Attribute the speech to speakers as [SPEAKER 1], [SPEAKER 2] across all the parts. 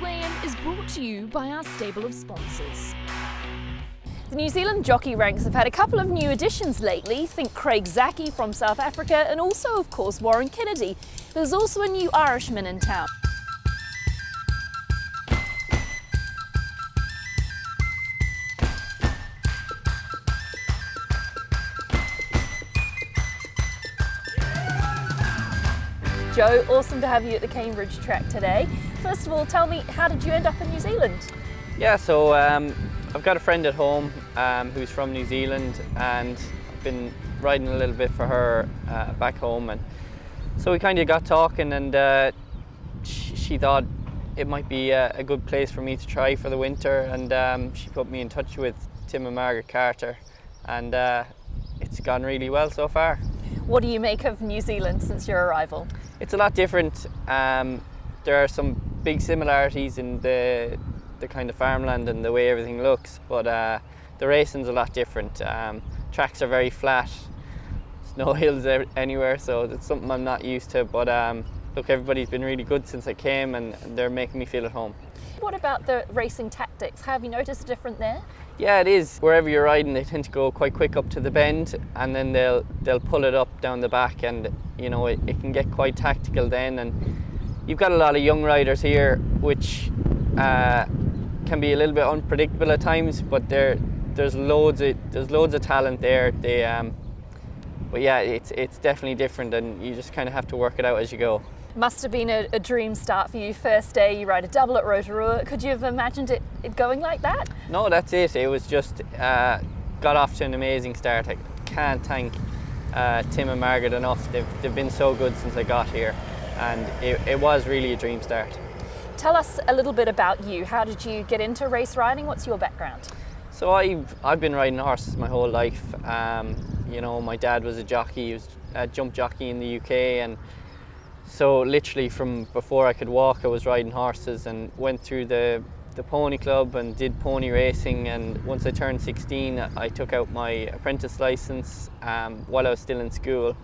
[SPEAKER 1] plan is brought to you by our stable of sponsors. The New Zealand jockey ranks have had a couple of new additions lately. Think Craig Zaki from South Africa and also, of course, Warren Kennedy. There's also a new Irishman in town. Joe, awesome to have you at the Cambridge track today. First of all, tell me, how did you end up in New Zealand?
[SPEAKER 2] Yeah, so I've got a friend at home who's from New Zealand, and I've been riding a little bit for her back home, and so we kind of got talking, and she thought it might be a good place for me to try for the winter, and she put me in touch with Tim and Margaret Carter, and it's gone really well so far.
[SPEAKER 1] What do you make of New Zealand since your arrival?
[SPEAKER 2] It's a lot different. There are some big similarities in the kind of farmland and the way everything looks, but the racing's a lot different. Tracks are very flat, there's no hills anywhere, so it's something I'm not used to, but look, everybody's been really good since I came, and they're making me feel at home.
[SPEAKER 1] What about the racing tactics? Have you noticed a difference there?
[SPEAKER 2] Yeah, it is. Wherever you're riding, they tend to go quite quick up to the bend, and then they'll pull it up down the back, and you know it can get quite tactical then. And you've got a lot of young riders here, which can be a little bit unpredictable at times, but there's loads of talent there. But yeah, it's definitely different, and you just kind of have to work it out as you go.
[SPEAKER 1] Must have been a dream start for you. First day, you ride a double at Rotorua. Could you have imagined it going like that?
[SPEAKER 2] No, that's it. It was just got off to an amazing start. I can't thank Tim and Margaret enough. They've been so good since I got here, and it was really a dream start.
[SPEAKER 1] Tell us a little bit about you. How did you get into race riding? What's your background?
[SPEAKER 2] So I've been riding horses my whole life. You know, my dad was a jockey. He was a jump jockey in the UK, and so literally from before I could walk, I was riding horses, and went through the pony club and did pony racing. And once I turned 16, I took out my apprentice license while I was still in school,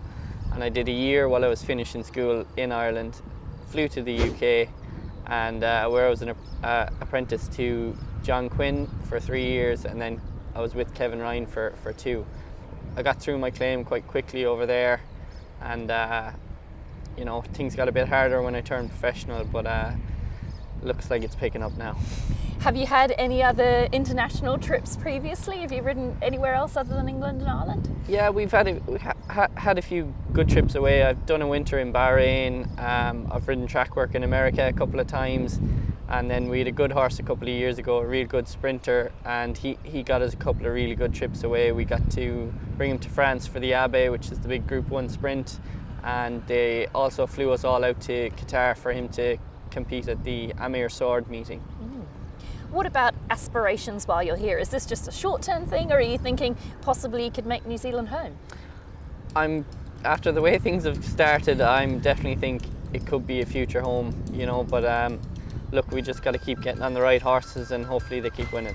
[SPEAKER 2] and I did a year while I was finishing school in Ireland. Flew to the UK, and where I was an apprentice to John Quinn for 3 years, and then I was with Kevin Ryan for 2. I got through my claim quite quickly over there, and you know, things got a bit harder when I turned professional, but looks like it's picking up now.
[SPEAKER 1] Have you had any other international trips previously? Have you ridden anywhere else other than England and Ireland?
[SPEAKER 2] Yeah, we've had a few good trips away. I've done a winter in Bahrain. I've ridden track work in America a couple of times, and then we had a good horse a couple of years ago, a real good sprinter, and he got us a couple of really good trips away. We got to bring him to France for the Abbey, which is the big Group 1 sprint, and they also flew us all out to Qatar for him to compete at the Amir Sword meeting.
[SPEAKER 1] What about aspirations while you're here? Is this just a short-term thing, or are you thinking possibly you could make New Zealand home?
[SPEAKER 2] After the way things have started, I'm definitely think it could be a future home, you know, but look, we just got to keep getting on the right horses, and hopefully they keep winning.